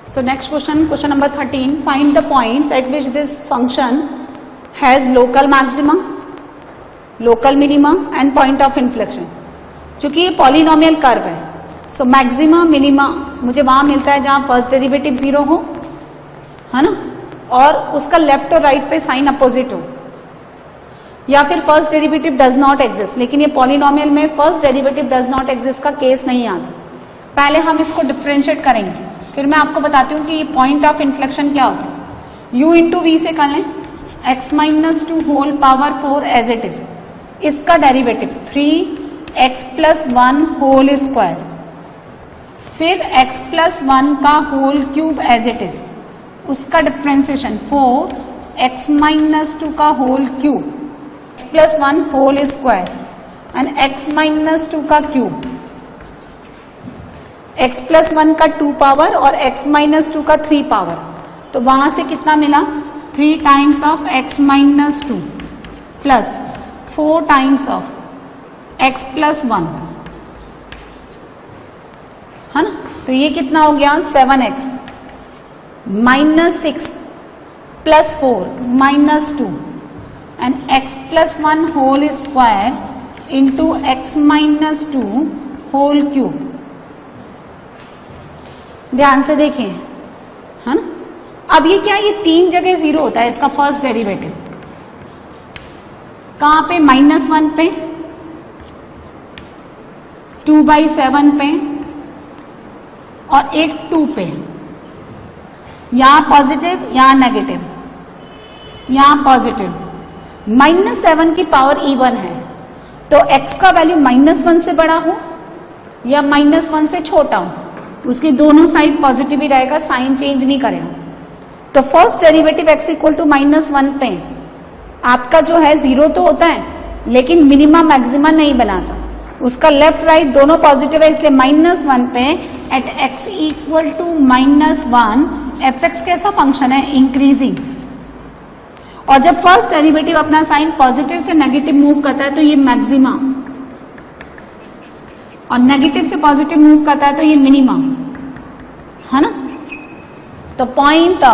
So next question number 13. Find the points at which this function has local maxima, local minima and point of inflection. चूंकि ये polynomial curve है, सो maxima minima मुझे वहां मिलता है जहां फर्स्ट डेरिवेटिव 0 हो, है ना, और उसका लेफ्ट और राइट पे साइन अपोजिट हो, या फिर first derivative does not exist. लेकिन ये पॉलिनोमियल में first derivative does not exist का केस नहीं आता. पहले हम इसको डिफ्रेंशिएट करेंगे, फिर मैं आपको बताती हूँ कि ये पॉइंट ऑफ इन्फ्लेक्शन क्या होता है. u इंटू वी से कर लें, x minus 2 whole power 4 as it is. इसका derivative 3x plus 1 whole square, फिर x प्लस 1 का whole cube as it is. उसका डिफ्रेंसिएशन 4x माइनस 2 का whole cube, x plus 1 whole square and x minus 2 का cube, x plus 1 का 2 power और x minus 2 का 3 power. तो वहां से कितना मिला, 3 times of x minus 2 plus 4 times of x plus 1, है ना. तो ये कितना हो गया 7x minus 6 plus 4 minus 2 and x plus 1 whole square into x minus 2 whole cube. ध्यान से देखें, है ना. अब ये क्या, ये 3 जगह 0 होता है इसका फर्स्ट डेरिवेटिव. कहां पे, -1 पे, 2/7 पे और एक 2 पे. यहां पॉजिटिव, यहां नेगेटिव, यहां पॉजिटिव. -7 की पावर इवन है, तो x का वैल्यू -1 से बड़ा हो या -1 से छोटा हो, उसकी दोनों साइड पॉजिटिव ही रहेगा, साइन चेंज नहीं करेगा. तो first derivative x equal to -1 पे आपका जो है 0 तो होता है, लेकिन मिनिमा मैक्सिमा नहीं बनाता. उसका लेफ्ट राइट दोनों पॉजिटिव है, इसलिए -1 पे at x equal to -1 fx कैसा फंक्शन है, इंक्रीजिंग. और जब फर्स्ट डेरिवेटिव अपना साइन पॉजिटिव से नेगेटिव मूव करता है तो ये मैक्सिमा, और नेगेटिव से पॉजिटिव मूव करता है तो ये मिनिमा, है ना. तो पॉइंट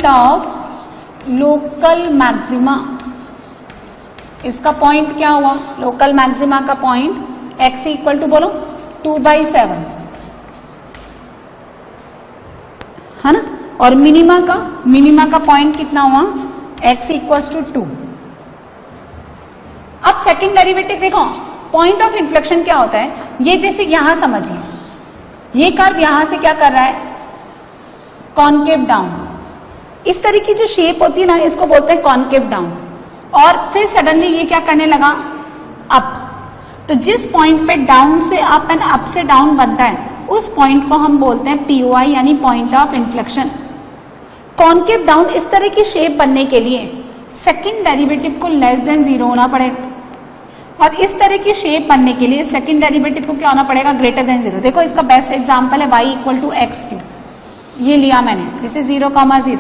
ऑफ लोकल मैक्सिमा, इसका पॉइंट क्या हुआ, लोकल मैक्सिमा का पॉइंट x इक्वल टू बोलो 2/7, है ना. और मिनिमा का पॉइंट कितना हुआ, x इक्वल टू 2. अब सेकंड डेरिवेटिव देखो, पॉइंट ऑफ इन्फ्लेक्शन क्या होता है, ये जैसे यहां समझिए, ये कर्व यहां से क्या कर रहा है, कॉनकेव डाउन. इस तरह की जो शेप होती है ना, इसको बोलते हैं कॉनकेव डाउन. और फिर सडनली ये क्या करने लगा, अप. तो जिस पॉइंट पे डाउन से अप एंड अप से डाउन बनता है, उस पॉइंट को हम बोलते हैं POI यानी point of inflection. Concave down इस तरह की शेप बनने के लिए सेकंड डेरिवेटिव को लेस देन 0 होना पड़ेगा, और इस तरह की शेप बनने के लिए सेकंड डेरिवेटिव को क्या होना पड़ेगा, ग्रेटर देन 0. देखो इसका बेस्ट एग्जांपल है y equal to x cube. ये लिया मैंने, this is 0,0.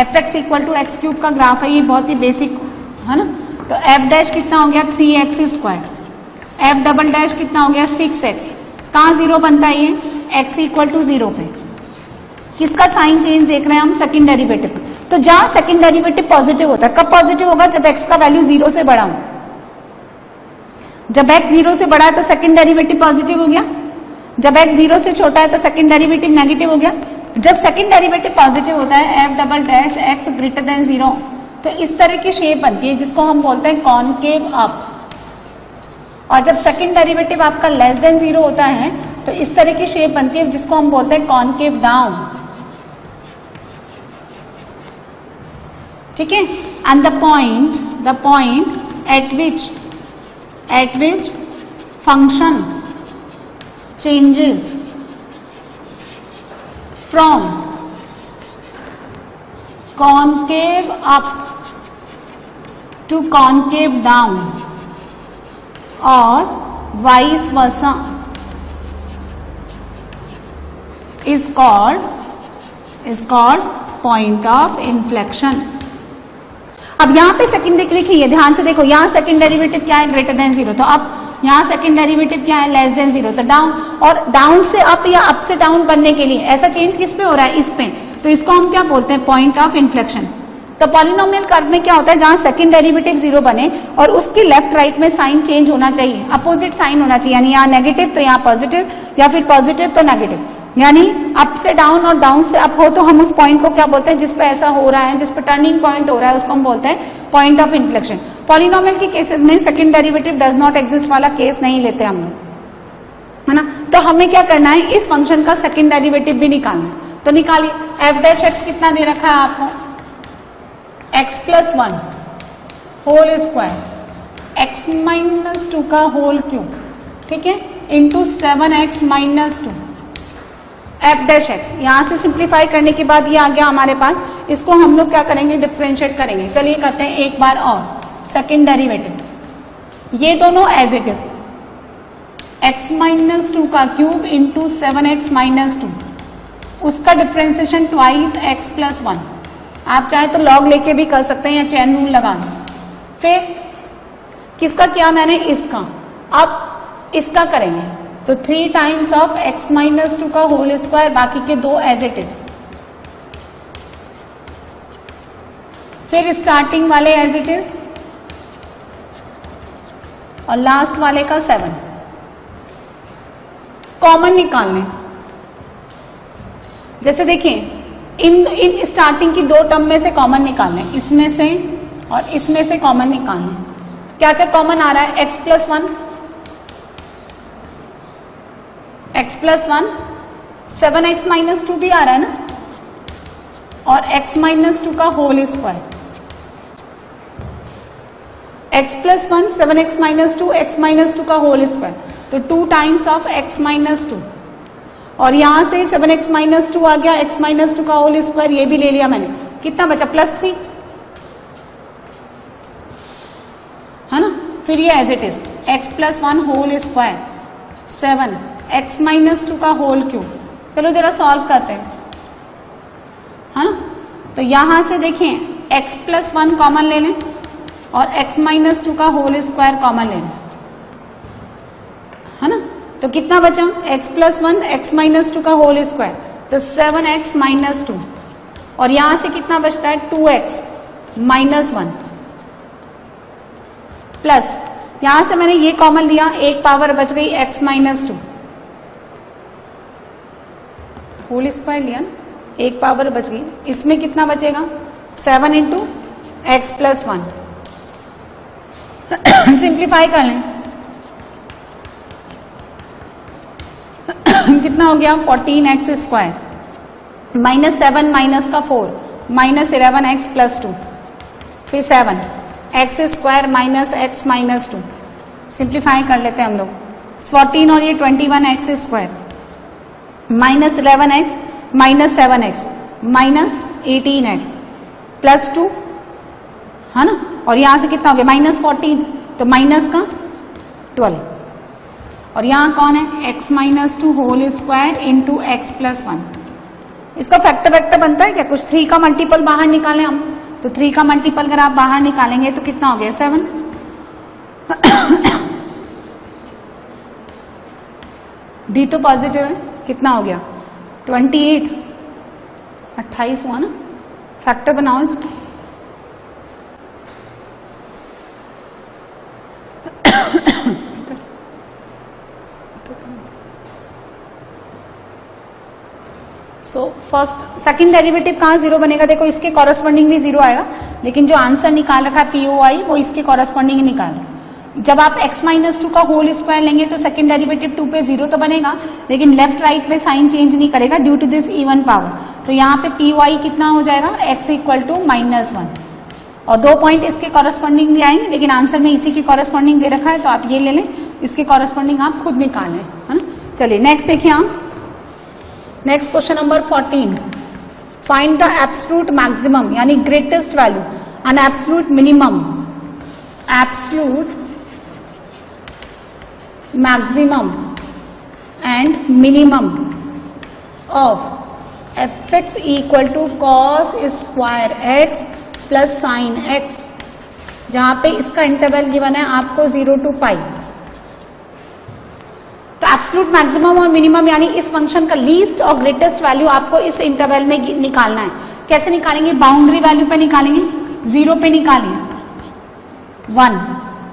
fx equal to x cube का ग्राफ है, ये बहुत ही बेसिक है ना. तो f डैश कितना हो गया 3x square, f double dash कितना हो गया 6x. कहाँ 0 बनता है ये, x इक्वल टू 0 पे. किसका साइन चेंज देख रहे हैं हम, सेकंड डेरिवेटिव. तो जहां सेकंड डेरिवेटिव पॉजिटिव होता है, कब पॉजिटिव होगा, जब x का वैल्यू 0 से बड़ा हो. जब x 0 से बड़ा है तो सेकंड डेरिवेटिव पॉजिटिव हो गया, जब x 0 से छोटा है तो सेकंड डेरिवेटिव नेगेटिव हो गया. जब सेकंड डेरिवेटिव पॉजिटिव होता है, f double dash x greater than 0, तो इस तरह की शेप बनती है जिसको हम बोलते हैं कॉनकेव अप. और जब सेकंड डेरिवेटिव आपका लेस देन 0 होता है तो इस तरह की शेप बनती है जिसको हम बोलते हैं कॉनकेव डाउन. ठीक है. And the point at which function changes from concave up to concave down or vice versa is called point of inflection. अब यहां पे सेकंड देखिए, ध्यान से देखो, यहां सेकंड डेरिवेटिव क्या है, ग्रेटर देन 0. तो अब यहाँ सेकंड डेरिवेटिव क्या है, लेस देन 0, तो डाउन। और डाउन से अप या अप से डाउन बनने के लिए ऐसा चेंज किस पे हो रहा है, इस पे, तो इसको हम क्या बोलते हैं, पॉइंट ऑफ इन्फ्लेक्शन। तो पॉलिनोमियल कर्व में क्या होता है, जहां सेकंड डेरिवेटिव 0 बने और उसकी लेफ्ट राइट में साइन चेंज होना चाहिए, अपोजिट साइन होना चाहिए, यानी यहाँ नेगेटिव तो यहाँ पॉजिटिव, या फिर पॉजिटिव तो नेगेटिव, यानी अप से डाउन और डाउन से अप हो, तो हम उस पॉइंट को क्या बोलते हैं, जिस पे ऐसा हो रहा है, जिस पे टर्निंग पॉइंट हो रहा है, उसको हम बोलते हैं पॉइंट ऑफ इन्फ्लेक्शन। पॉलिनोमियल के केसेस में second derivative does not exist वाला केस नहीं लेते हम लोग, है ना। तो हमें क्या करना है, इस फंक्शन का सेकंड डेरिवेटिव भी निकालना है, तो निकालिए। एफ डैश एक्स कितना दे रखा है आपको, x plus 1 whole square x minus 2 का होल क्यूब, ठीक है, into 7x minus 2 f dash x. यहां से सिंप्लीफाई करने के बाद ये आ गया हमारे पास, इसको हम लोग क्या करेंगे, डिफरेंशिएट करेंगे। चलिए करते हैं एक बार और, सेकेंड डेरिवेटिव, ये दोनों as it is, x minus 2 का क्यूब इंटू 7x माइनस 2, उसका डिफरेंशिएशन ट्वाइस x प्लस 1। आप चाहे तो लॉग लेके भी कर सकते हैं या चेन रूल लगा लो। फिर किसका किया मैंने, इसका, अब इसका करेंगे, तो 3 टाइम्स ऑफ x माइनस 2 का होल स्क्वायर, बाकी के दो एज इट इज, फिर स्टार्टिंग वाले एज इट इज और लास्ट वाले का 7 कॉमन निकालने। जैसे देखिए इन स्टार्टिंग की दो टर्म में से कॉमन निकालने, इसमें से और इसमें से कॉमन निकालने। क्या क्या कॉमन आ रहा है, x plus 1, x plus 1, 7x minus 2 भी आ रहा है ना, और x माइनस 2 का whole square, x plus 1, 7x minus 2, x minus 2 का होल स्क्वायर, तो 2 टाइम्स ऑफ x माइनस 2, और यहां से 7x माइनस 2 आ गया, x माइनस 2 का होल स्क्वायर, ये भी ले लिया मैंने, कितना बचा, प्लस 3, है ना। फिर ये as it is, x plus 1 whole square, 7 x minus 2 का होल क्यूब। चलो जरा सॉल्व करते हैं, है ना। तो यहां से देखिए x प्लस 1 कॉमन ले लें और x माइनस 2 का होल स्क्वायर कॉमन ले लें, है ना। तो कितना बचा, x प्लस 1, x माइनस 2 का होल स्क्वायर, तो 7x माइनस 2, और यहां से कितना बचता है, 2x माइनस 1, प्लस यहां से मैंने ये कॉमन लिया, एक पावर बच गई x माइनस 2, होल स्क्वायर लिया, एक पावर बच गई, इसमें कितना बचेगा, 7 इंटू एक्स प्लस 1। सिंप्लीफाई कर लें, कितना हो गया, 14x स्क्वायर माइनस 7 माइनस का 4 माइनस 11x प्लस 2, फिर 7x square minus x minus 2। Simplify कर लेते हैं हम लोग, 14 और ये 21x square minus 11x minus 7x minus 18x plus 2, है ना। और यहां से कितना हो गया, माइनस 14, तो माइनस का 12, और यहां कौन है, x minus 2 whole square into x plus 1। इसका फैक्टर वेक्टर बनता है क्या कुछ, 3 का मल्टीपल बाहर निकालें हम, तो 3 का मल्टीपल अगर आप बाहर निकालेंगे तो कितना हो गया, 7। डी तो पॉजिटिव है, कितना हो गया, 28, 28 हुआ ना। फैक्टर बनाओ इसका, सो फर्स्ट सेकंड डेरिवेटिव कहाँ जीरो बनेगा, देखो इसके कॉरेस्पॉन्डिंग भी जीरो आएगा, लेकिन जो आंसर निकाल रखा है POI वो इसके कॉरेस्पॉन्डिंग ही निकाल रहा है। जब आप x माइनस 2 का होल स्क्वायर लेंगे तो सेकंड डेरिवेटिव 2 पे जीरो तो बनेगा, लेकिन लेफ्ट राइट में साइन चेंज नहीं करेगा due to this even power. तो यहाँ पे POI कितना हो जाएगा, x इक्वल टू -1, और 2 पॉइंट इसके कॉरेस्पॉन्डिंग भी आएंगे, लेकिन आंसर में इसी के कॉरेस्पॉन्डिंग दे रखा है तो आप ये ले लें, इसके कॉरेस्पॉन्डिंग आप खुद निकाल लें, है ना। चलिए नेक्स्ट देखिए आप, next question number 14, find the absolute maximum यानी greatest value and absolute minimum, absolute maximum and minimum of fx equal to cos square x plus sine x, जहां पे इसका इंटरवल गिवन है आपको 0 to π, तो एब्सोल्यूट मैक्सिमम और minimum यानी इस फंक्शन का लीस्ट और ग्रेटेस्ट वैल्यू आपको इस इंटरवल में निकालना है। कैसे निकालेंगे? बाउंड्री वैल्यू पे निकालेंगे, 0 पे निकालिए 1,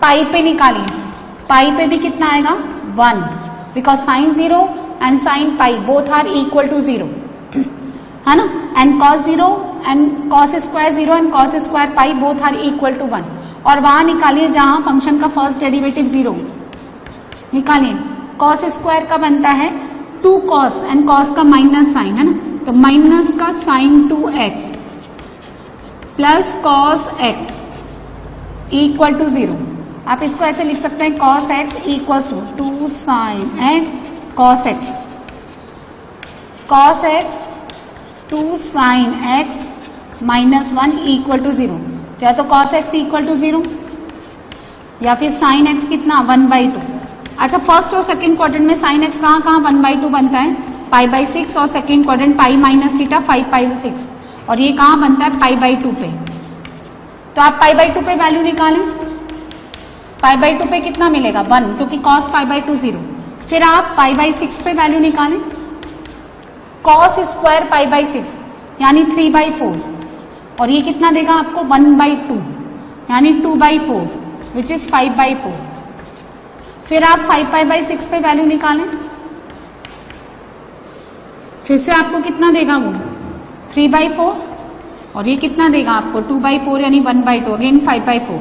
पाई पे निकालिए, पाई पे भी कितना आएगा 1, because sine 0 and sine pi both are equal to 0, है ना, and cos 0 and cos square 0 and cos square pi both are equal to 1। और वहां निकालिए जहां फंक्शन का फर्स्ट डेरिवेटिव 0, निकालिए कॉस स्क्वायर का बनता है 2 कॉस एंड कॉस का माइनस साइन, है ना, तो माइनस का sine 2x plus cos x equal to 0। आप इसको ऐसे लिख सकते हैं cos x equal to 2 sine x cos x, cos x 2 sine x minus 1 equal to 0। या तो कॉस x इक्वल टू 0 या फिर साइन x कितना 1/2। अच्छा, फर्स्ट और सेकंड क्वाड्रेंट में साइन x कहाँ कहाँ 1/2 बनता है, π/6 और second quadrant pi minus theta 5π/6, और ये कहाँ बनता है π/2 पे। तो आप π/2 पे वैल्यू निकालें, π/2 पे कितना मिलेगा 1, क्योंकि cos π/2 0। फिर आप π/6 पे वैल्यू निकालें, cos स्क्वायर π/6 यानी 3/4, और ये कितना देगा आपको 1/2 यानी 2/4 विच इज 5/4। फिर आप 5π/6 पे वैल्यू निकालें, फिर से आपको कितना देगा वो 3/4, और ये कितना देगा आपको 2/4 यानी 1/2 अगेन 5/4,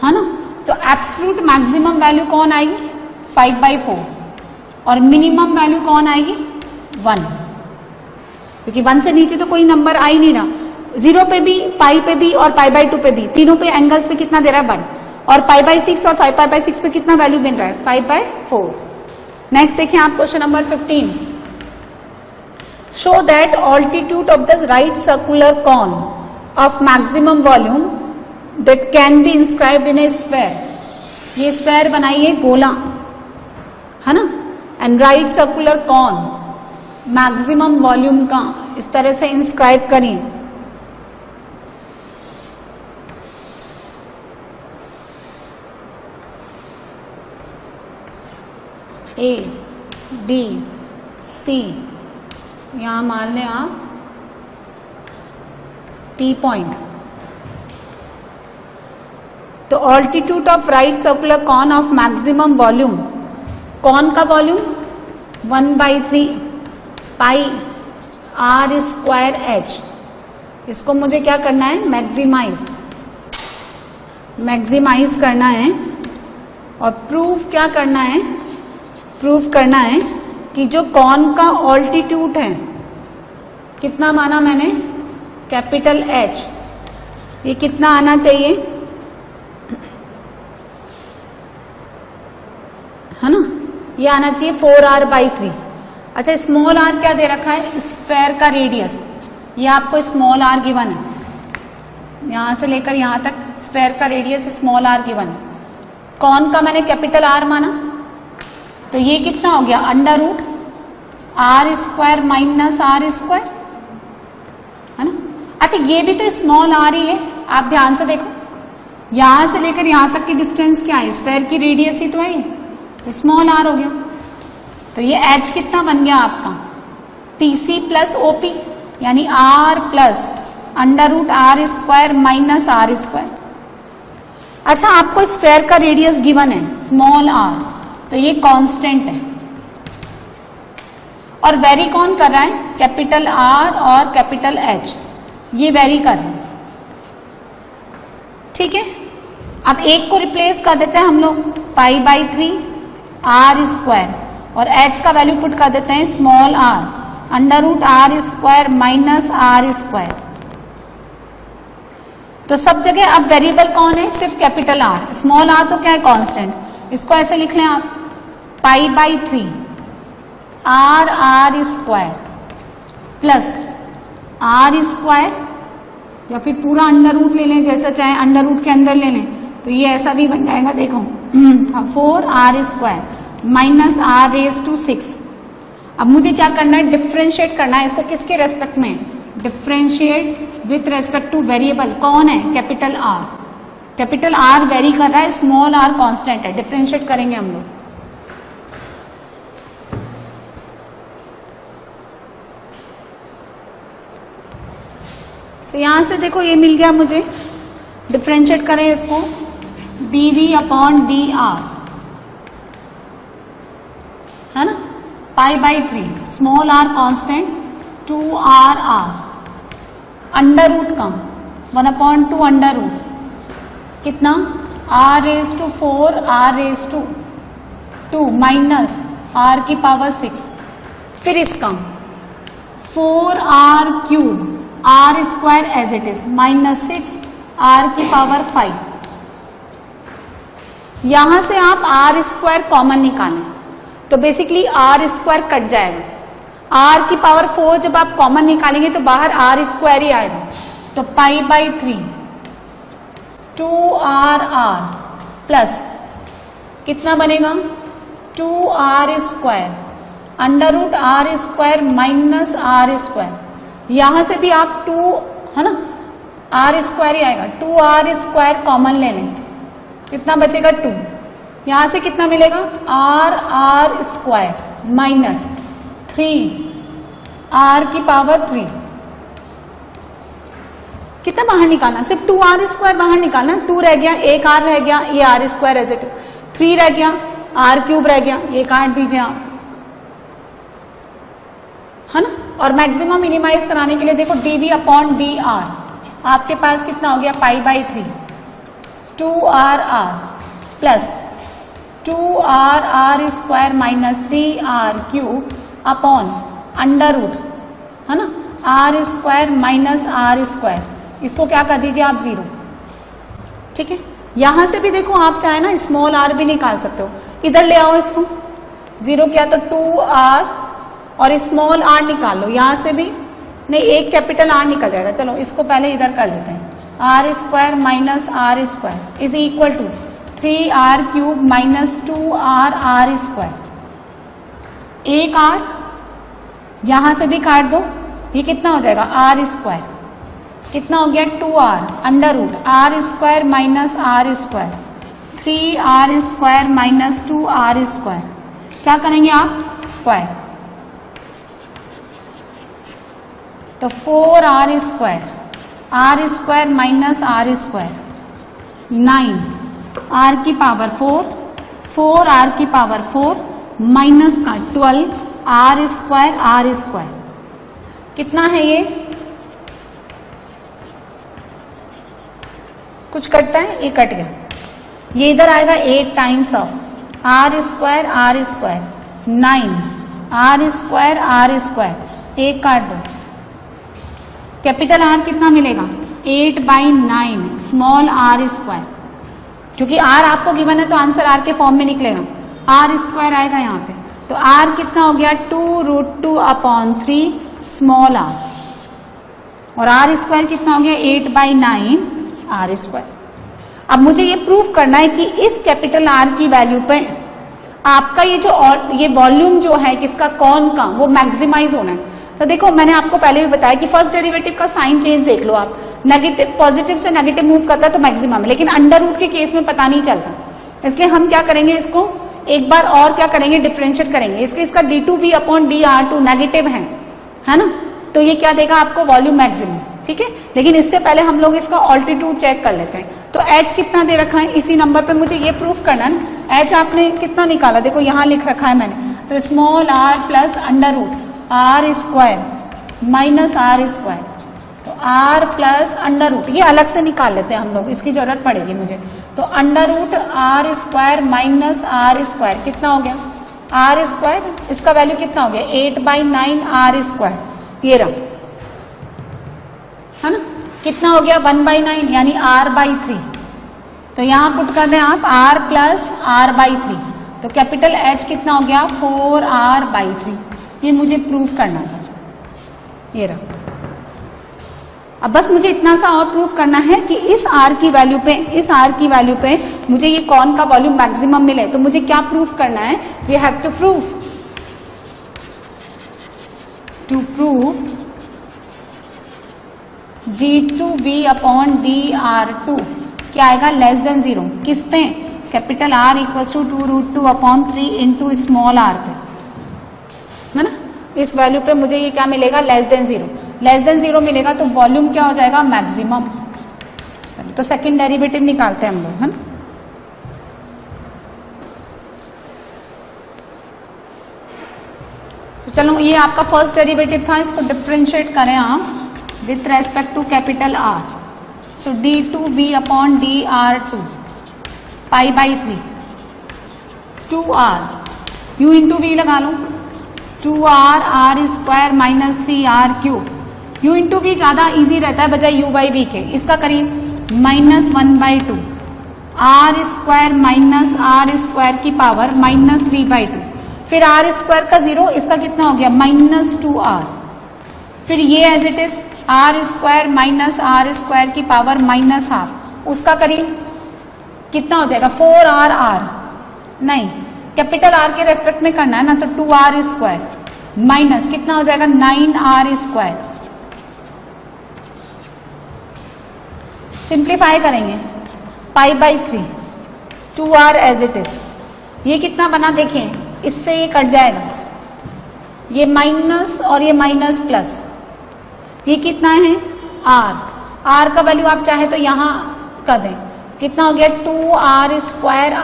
है ना। तो एब्सोल्यूट मैक्सिमम वैल्यू कौन आएगी 5/4 और मिनिमम वैल्यू कौन आएगी 1, क्योंकि 1 से नीचे तो कोई नंबर आ ही नहीं रहा। 0 पे भी, पाई पे भी और π/2 पे भी, तीनों पे एंगल्स पे कितना दे रहा है 1, और π/6 और 5π/6 पे कितना वैल्यू मिल रहा है 5/4। नेक्स्ट देखिए आप question number 15। Show that altitude of the right circular cone of maximum volume that can be inscribed in a square. ये स्क्वायर बनाइए गोला, है ना, and right circular cone maximum volume का इस तरह से इंस्क्राइब करिए। A, B, C, यहां मान लें आप P पॉइंट। तो altitude of right circular cone of maximum volume, cone का volume 1/3 pi r square h। इसको मुझे क्या करना है मैक्सिमाइज करना है, और प्रूफ क्या करना है, प्रूफ करना है कि जो कॉन का ऑल्टीट्यूड है कितना माना मैंने कैपिटल H, ये कितना आना चाहिए, है ना, ये आना चाहिए 4r/3। अच्छा, स्मॉल r क्या दे रखा है, स्फेयर का रेडियस, ये आपको स्मॉल r गिवन है, यहां से लेकर यहां तक स्फेयर का रेडियस स्मॉल r गिवन है। कॉन का मैंने कैपिटल R माना, तो ये कितना हो गया √r² माइनस r², है ना। अच्छा, ये भी तो स्मॉल r ही है, आप ध्यान से देखो, यहां से लेकर यहां तक की डिस्टेंस क्या है, स्फेयर की रेडियस ही तो है, स्मॉल r हो गया। तो ये h कितना बन गया आपका PC प्लस OP यानी r plus √r² minus r²। अच्छा, आपको स्फेयर का रेडियस गिवन है स्मॉल r, तो ये कांस्टेंट है, और वेरी कौन कर रहा है कैपिटल R और कैपिटल H, ये वेरी कर रहे हैं, ठीक है। अब एक को रिप्लेस कर देते हैं हम लोग π/3 r² और h का वैल्यू पुट कर देते हैं small r √r² minus r²। तो सब जगह अब वेरिएबल कौन है, सिर्फ कैपिटल R, स्मॉल r तो क्या है कांस्टेंट। इसको ऐसे लिख लें आप π/3 r² प्लस r² या फिर पूरा अंडर रूट ले लें, जैसा चाहे अंडर रूट के अंदर ले लें, तो ये ऐसा भी बन जाएगा, देखो 4r² माइनस r⁶। अब मुझे क्या करना है, डिफ्रेंशिएट करना है इसको, किसके रेस्पेक्ट में, differentiate with respect two variable कौन है capital R। Capital R very कर रहा है, स्मॉल r कांस्टेंट है, डिफ्रेंशिएट करेंगे हम लोग। So, यहां से देखो ये मिल गया मुझे, डिफ्रेंशिएट करें इसको, dv अपॉन dr, है ना, pi by 3, small r constant, 2r, under root कम, 1/2 अंडर रूट, कितना, r raise to 4 r raise to 2 minus r की पावर 6, फिर इसका 4r cube r square as it is minus 6 r की power 5। यहां से आप r स्क्वायर कॉमन निकालें तो बेसिकली r स्क्वायर कट जाएगा। r की पावर 4 जब आप कॉमन निकालेंगे तो बाहर r स्क्वायर ही आएगा, तो पाई बाई 3 2r प्लस कितना बनेगा, 2r square under root r square minus r square. यहां से भी आप 2, है ना, r स्क्वायर ही आएगा, 2r स्क्वायर कॉमन ले लें, कितना बचेगा 2, यहां से कितना मिलेगा, r स्क्वायर माइनस 3 की पावर 3, कितना बाहर निकालना, सिर्फ 2r स्क्वायर बाहर निकालना, 2 रह गया, एक r रह गया, ये r स्क्वायर एज इट, 3 रह गया, r क्यूब रह गया, ये काट दीजिए आप, है ना। और मैक्सिमम मिनिमाइज कराने के लिए देखो dv अपॉन dr, आपके पास कितना हो गया, pi by 3 2r plus 2r square minus 3r cube upon under root, है ना, r square minus r square, इसको क्या कर दीजिए आप 0, ठीक है। यहां से भी देखो आप चाहे ना स्मॉल r भी निकाल सकते हो, इधर ले आओ इसको, 0 किया तो 2r और स्मॉल r निकाल लो, यहां से भी नहीं, एक कैपिटल R निकल जाएगा, चलो इसको पहले इधर कर लेते हैं, r square minus r square is equal to 3r cube minus 2r square, एक r यहां से भी काट दो, ये कितना हो जाएगा, r स्क्वायर, कितना हो गया 2r under root r square minus r square, 3r square minus 2r square, क्या करेंगे आप, स्क्वायर, तो 4r square minus r square 9 r की पावर 4, 4r की पावर 4 माइनस का 12 r स्क्वायर, कितना है ये, कुछ कटता है, ये कट गया, ये इधर आएगा 8 times of r square 9 r square, एक काट दो, कैपिटल R कितना मिलेगा, 8/9 स्मॉल r स्क्वायर, क्योंकि r आपको गिवन है तो आंसर r के फॉर्म में निकलेगा, r स्क्वायर आएगा यहाँ पे, तो r कितना हो गया 2√2 अपॉन 3 स्मॉल r, और r स्क्वायर कितना हो गया 8/9 r स्क्वायर। अब मुझे ये प्रूफ करना है कि इस कैपिटल R की वैल्यू पे आपका ये वॉल्यूम जो है किसका, कौन का, वो मैक्सिमाइज होना है। तो देखो मैंने आपको पहले भी बताया कि फर्स्ट डेरिवेटिव का साइन चेंज देख लो आप, नेगेटिव पॉजिटिव से नेगेटिव मूव करता है तो मैक्सिमम, लेकिन अंडर रूट के केस में पता नहीं चलता, इसलिए हम क्या करेंगे, इसको एक बार और क्या करेंगे, डिफरेंशिएट करेंगे, इसका d2v अपॉन dr2 नेगेटिव है ना, तो ये क्या देगा आपको, वॉल्यूम मैक्सिमम, ठीक है। लेकिन इससे पहले हम लोग इसका ऑल्टीट्यूड चेक कर लेते हैं। तो h कितना दे रखा है, इसी नंबर पे मुझे ये प्रूफ करना है। h आपने कितना निकाला, देखो यहाँ लिख रखा है मैंने, तो small r plus under root r square minus r square, तो r प्लस अंडर रूट, ये अलग से निकाल लेते हैं हम लोग, इसकी जरूरत पड़ेगी मुझे। तो under root r square minus r square कितना हो गया, r स्क्वायर, इसका वैल्यू कितना हो गया 8/9 r स्क्वायर, ये रहा, है ना, कितना हो गया 1/9 यानी r/3। तो यहां पुट कर दें आप r प्लस r/3, तो कैपिटल H कितना हो गया 4r/3, ये मुझे प्रूफ करना था, ये रहा। अब बस मुझे इतना सा और प्रूफ करना है कि इस r की वैल्यू पे, मुझे ये कौन का वॉल्यूम मैक्सिमम मिले, तो मुझे क्या प्रूफ करना है, we have to prove d2v upon dr2 क्या आएगा, लेस देन 0, किस पे, capital R equals to 2√2 upon 3 into small r पे, है ना, इस वैल्यू पे मुझे ये क्या मिलेगा, लेस देन 0। लेस देन 0 मिलेगा तो वॉल्यूम क्या हो जाएगा, मैक्सिमम। तो सेकंड डेरिवेटिव निकालते हैं हम लोग, है ना। तो चलो ये आपका फर्स्ट डेरिवेटिव था, इसको डिफरेंशिएट करें आप with respect to capital R. So d2v upon dr2 pi by 3 2r u into v लगा लो 2r r square minus 3r cube. u into v ज्यादा इजी रहता है बजाय u बाई वी के। इसका करिए -1/2 r square minus r square की पावर -3/2, फिर r स्क्वायर का 0, इसका कितना हो गया -2r, फिर ये as it is r square minus r square की पावर -12, उसका करिए कितना हो जाएगा 4r नहीं, कैपिटल R के रेस्पेक्ट में करना है ना, तो 2r स्क्वायर माइनस कितना हो जाएगा 9r स्क्वायर। सिंप्लीफाई करेंगे pi by 3 2r as it is, ये कितना बना देखें, इससे ये कट जाएगा, ये माइनस और ये माइनस प्लस, ये कितना है r का वैल्यू आप चाहे तो यहां कर दें, कितना हो गया 2r स्क्वायर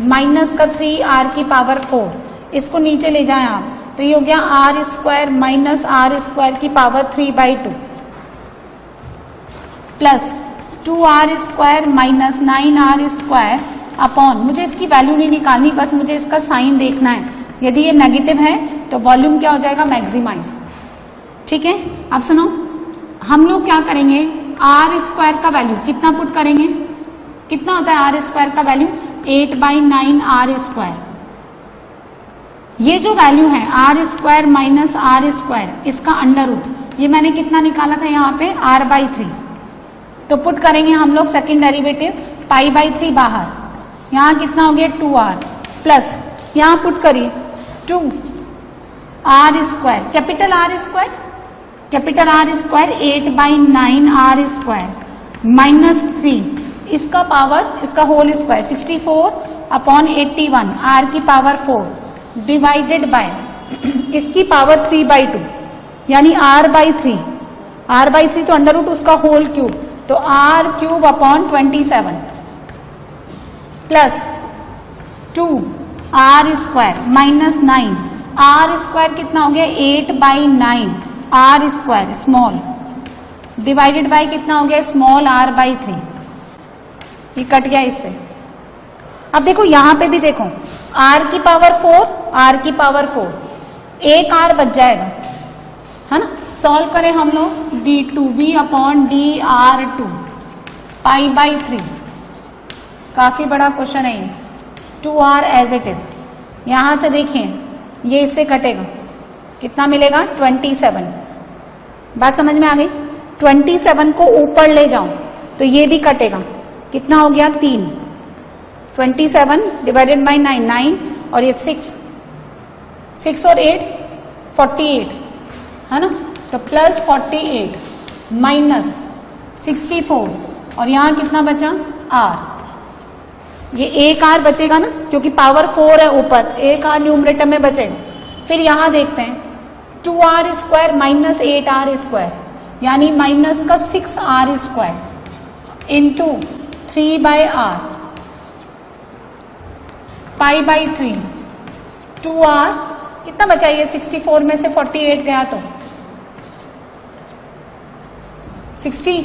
माइनस का 3r की पावर 4, इसको नीचे ले जाएं आप तो ये हो गया r square minus r square की power 3/2 plus 2r square minus 9r square upon, मुझे इसकी वैल्यू नहीं निकालनी, बस मुझे इसका साइन देखना है, यदि ये नेगेटिव है तो वॉल्यूम क्या हो जाएगा मैक्सिमाइज। ठीक है, अब सुनो, हम लोग क्या करेंगे, आर स्क्वायर का वैल्यू कितना पुट करेंगे, कितना होता है आर स्क्वायर का वैल्यू 8/9 r स्क्वायर। ये जो वैल्यू है R square minus R square, इसका अंडर रूट, ये मैंने कितना निकाला था यहाँ पे r/3, तो पुट करेंगे हम लोग सेकेंड डेरिवेटिव पाई/3 बाहर, यहाँ कितना हो गया 2r प्लस यहाँ पुट करिए 2r square capital R square 8/9 r square minus 3, इसका पावर, इसका होल स्क्वायर 64/81 r की पावर 4 डिवाइडेड बाय इसकी पावर 3/2 यानी r/3 तो अंडर रूट उसका होल क्यूब, तो r³ 27 plus 2r square minus 9, r square कितना हो गया 8/9 r square small divided by कितना हो गया स्मॉल r/3, ये कट गया इससे। अब देखो यहां पे भी देखो r की पावर 4, एक r बच जाएगा, है ना। सॉल्व करें हम लोग d2v अपॉन dr2 पाई/3, काफी बड़ा क्वेश्चन है ये, 2r एज इट इज, यहां से देखें ये इससे कटेगा, कितना मिलेगा 27, बात समझ में आ गई। 27 को ऊपर ले जाओ तो ये भी कटेगा, कितना हो गया 3, 27 डिवाइडेड बाई 9 और ये 6 और 8 48, है ना, तो प्लस 48 माइनस 64 और यहां कितना बचा r, ये एक r बचेगा ना क्योंकि पावर 4 है ऊपर, एक r न्यूमरेटर में बचेगा। फिर यहां देखते हैं 2r square minus 8r square यानी माइनस का 6r square into 3/r पाई/3 2r कितना बचा, ये 64 में से 48 गया तो 60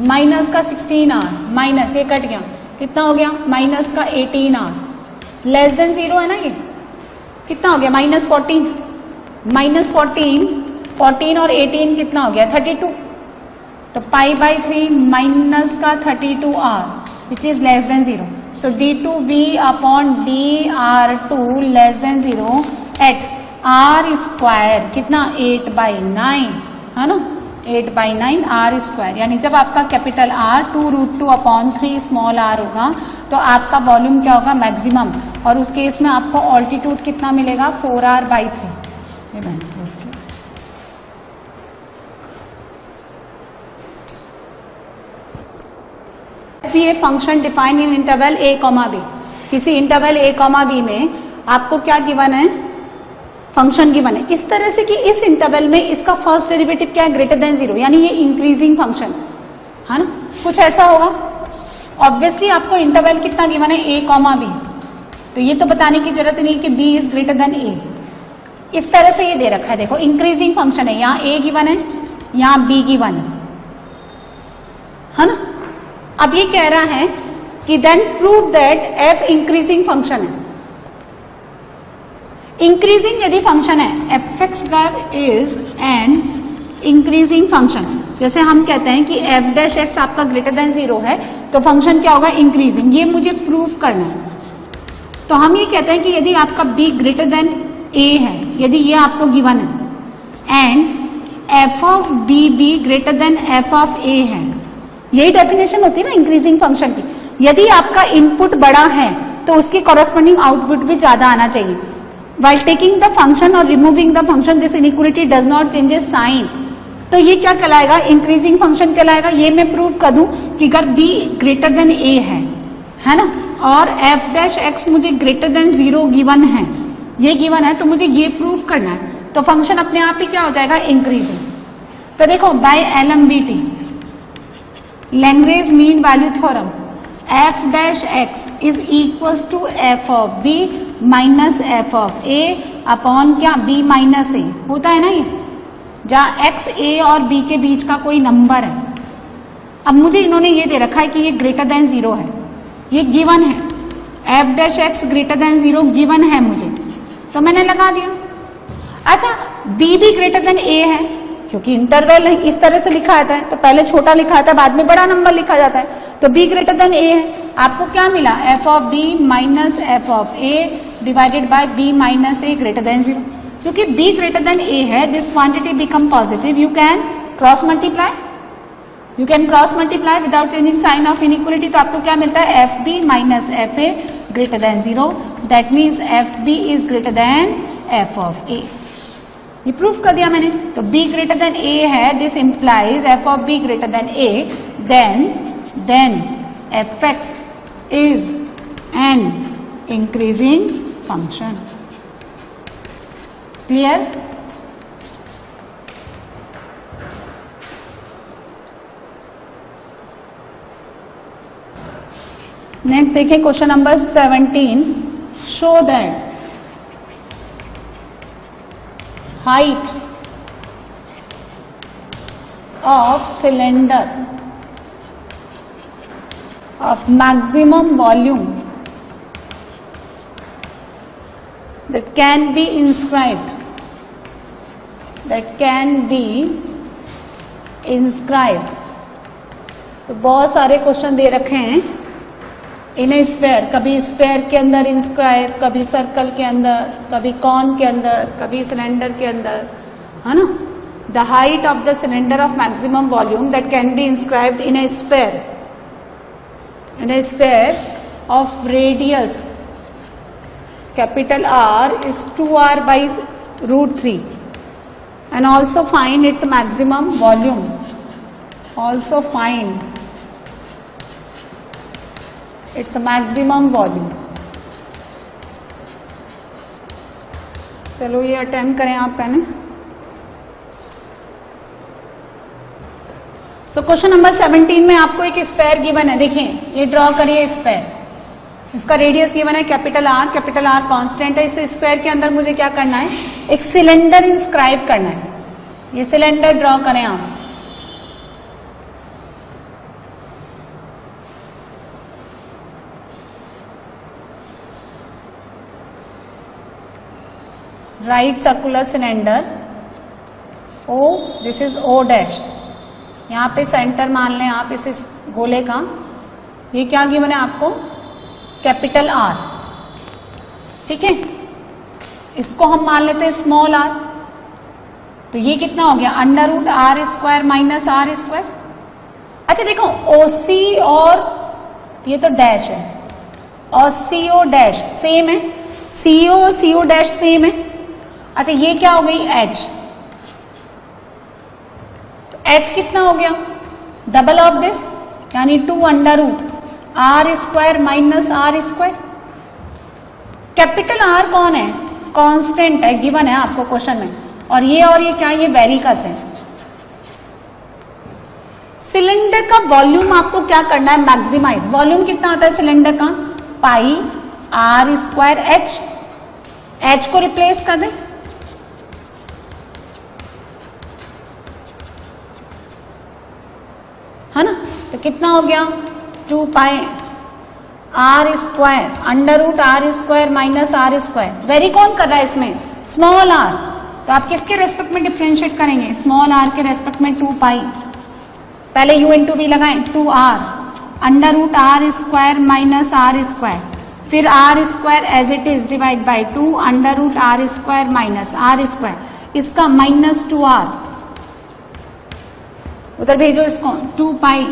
माइनस का 16r माइनस ये कट गया, कितना हो गया माइनस का 18r लेस देन 0 है ना, ये कितना हो गया -14 और 18 कितना हो गया 32, तो पाई/3 माइनस का 32r which is less than 0, so d2v upon dr2 less than 0 at r square कितना 8/9, है ना, 8/9 r स्क्वायर, यानी जब आपका कैपिटल R 2√2/3 स्मॉल r होगा तो आपका वॉल्यूम क्या होगा मैक्सिमम, और उस केस में आपको ऑल्टीट्यूड कितना मिलेगा 4r/3। ये function defined in interval a, b, किसी इंटरवल a, b में आपको क्या गिवन है फंक्शन गिवन है इस तरह से कि इस इंटरवल में इसका फर्स्ट डेरिवेटिव क्या है, ग्रेटर देन 0, यानी ये इंक्रीजिंग फंक्शन है ना, कुछ ऐसा होगा। ऑब्वियसली आपको इंटरवल कितना गिवन है, a, b, तो ये तो बताने की जरूरत नहीं कि b is greater than a। इस तरह से ये दे रखा है, देखो इंक्रीजिंग फंक्शन है, यहाँ a गिवन है, यहाँ b गिवन है ना। अब ये कह रहा है कि then prove that f increasing function है। इंक्रीजिंग यदि फंक्शन है, fx curve is an increasing function, जैसे हम कहते हैं कि f डैश x आपका ग्रेटर देन 0 है तो फंक्शन क्या होगा, इंक्रीजिंग, ये मुझे प्रूव करना है। तो हम ये कहते हैं कि यदि आपका b ग्रेटर देन a है, यदि ये आपको गिवन है and f of b greater then f of a है, यही डेफिनेशन होती है ना इंक्रीजिंग फंक्शन की। यदि आपका इनपुट बड़ा है तो उसकी कॉरेस्पॉन्डिंग आउटपुट भी ज्यादा आना चाहिए। While taking the function or removing the function, this inequality does not change sign. तो ये क्या कहलाएगा, इंक्रीजिंग फंक्शन कहलाएगा। ये मैं प्रूव कर दूं कि अगर b ग्रेटर देन a है ना, और f डैश x मुझे ग्रेटर देन 0 गिवन है, ये गिवन है, तो मुझे ये प्रूव करना है, तो फंक्शन अपने आप ही क्या हो जाएगा, इंक्रीजिंग। तो देखो by LMBT, Lagrange mean value theorem, f dash x is equals to f of b minus f of a upon क्या, b माइनस a होता है ना, ये जहां x a और b के बीच का कोई नंबर है। अब मुझे इन्होंने ये दे रखा है कि ये ग्रेटर देन 0 है, ये गिवन है, f dash x greater than 0 given है मुझे, तो मैंने लगा दिया। अच्छा b भी ग्रेटर देन a है, क्योंकि इंटरवल इस तरह से लिखा जाता है, तो पहले छोटा लिखा जाता है, बाद में बड़ा नंबर लिखा जाता है, तो b ग्रेटर देन a है। आपको क्या मिला, f of b minus f of a divided by b minus a greater than 0। क्योंकि b ग्रेटर देन a है, this quantity become positive, you can cross multiply, you can cross multiply without changing sign of inequality. तो आपको क्या मिलता है, F B minus F A greater than 0, that means F B is greater than F of A. ये proof कर दिया मैंने। तो b ग्रेटर देन a है, this implies f of b greater than a, then fx is an increasing function. Clear? Next देखिए question number 17, show that height of cylinder of maximum volume that can be inscribed, तो बहुत सारे question दे रखे हैं इन ए sphere, कभी sphere के अंदर inscribe, कभी सर्कल के अंदर, कभी कॉन के अंदर, कभी सिलेंडर के अंदर, है ना। The height of the cylinder of maximum volume that can be inscribed in A sphere of radius capital R is 2R by root 3 and also find its maximum volume. Also find its maximum volume. चलो ये attempt करें आप पहले। So question number 17 में आपको एक sphere given है, देखिए ये ड्रॉ करिए स्फेयर, इसका रेडियस गिवन है कैपिटल R कांस्टेंट है। इस स्फेयर के अंदर मुझे क्या करना है, एक सिलेंडर इंस्क्राइब करना है। ये सिलेंडर ड्रॉ करें आप। Right circular cylinder O, this is O dash, यहाँ पे सेंटर मान लें आप इस गोले का। ये क्या गिवन है आपको, कैपिटल R, ठीक है। इसको हम मान लेते हैं स्मॉल r, तो ये कितना हो गया, under root R square minus R square. अच्छा देखो OC और ये तो डैश है और CO डैश सेम है, CO और CO डैश सेम है। अच्छा ये क्या हो गई H, तो H कितना हो गया, डबल ऑफ दिस, यानी 2 under root R square minus R square. Capital R कौन है, कांस्टेंट है, गिवन है आपको क्वेश्चन में, और ये क्या, ये वेरी करते हैं। सिलेंडर का वॉल्यूम आपको क्या करना है, मैक्सिमाइज। वॉल्यूम कितना होता है सिलेंडर का, pi R square H, H को रिप्लेस कर दें, है ना, तो कितना हो गया 2 pi R square under root R square minus R square. Very कौन कर रहा है इसमें, स्मॉल आर, तो आप किसके रेस्पेक्ट में डिफ्रेंशिएट करेंगे, स्मॉल आर के रेस्पेक्ट में 2 पाई, पहले u इंटू वी लगाएं, 2 R under root R square minus R square, फिर R square as it is divide by 2 under root R square minus R square, इसका माइनस 2 आर, उधर भेजो इसको, 2 pi